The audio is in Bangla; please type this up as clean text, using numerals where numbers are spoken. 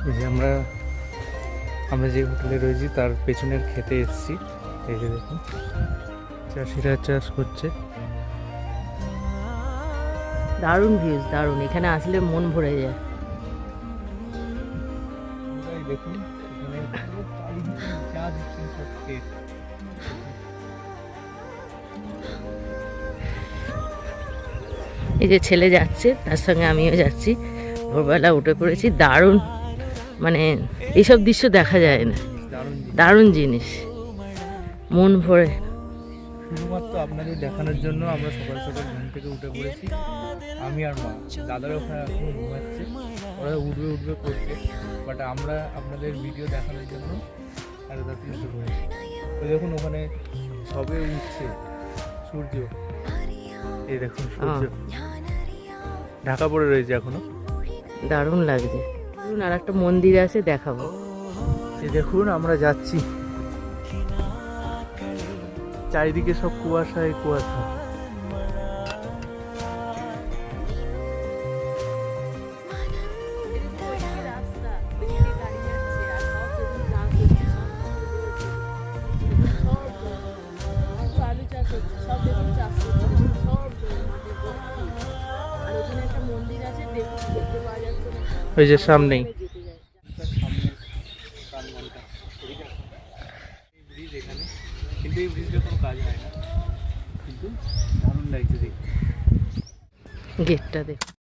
এই যে আমরা যে হোটেলে রয়েছি তার পেছনের খেতে এসেছি। এই যে দেখুন চাষিরা চাষ করছে। দারুণ ভিউজ, দারুণ। এখানে আসলে মন ভরে যায়। দেখুন এখানে চারিদিকে যা দেখছেন সব ক্ষেত। এই যে ছেলে যাচ্ছে, তার সঙ্গে আমিও যাচ্ছি। ভোরবেলা উঠে পড়েছি। দারুণ, মানে এইসব দৃশ্য দেখা যায় না। দারুণ জিনিস, মন ভরে। শুধুমাত্র আপনাদের দেখানোর জন্য আমরা সকাল সকাল ঘুম থেকে উঠে পড়েছি, আমি আর মা। দাদারা ওখানে এখন ঘুমাচ্ছে, ওরা উঠবে করছে, বাট আমরা আপনাদের ভিডিও দেখানোর জন্য সাড়ে 10টায় উঠে পড়েছি। তো দেখুন ওখানে সবে উঠছে সূর্য, এই দেখুন সূর্য ঢাকা পড়ে রয়েছে এখনো। দারুণ লাগছে। আর একটা মন্দির আছে, দেখাবো। এই দেখুন আমরা যাচ্ছি, চারিদিকে সব কুয়াশায় কুয়াশা। ওই যে সামনেই ব্রিজ, এখানে কিন্তু এই ব্রিজে কোনো কাজ হয় না, কিন্তু দারুণ লাগছে দেখতে। গেটটা দেখো।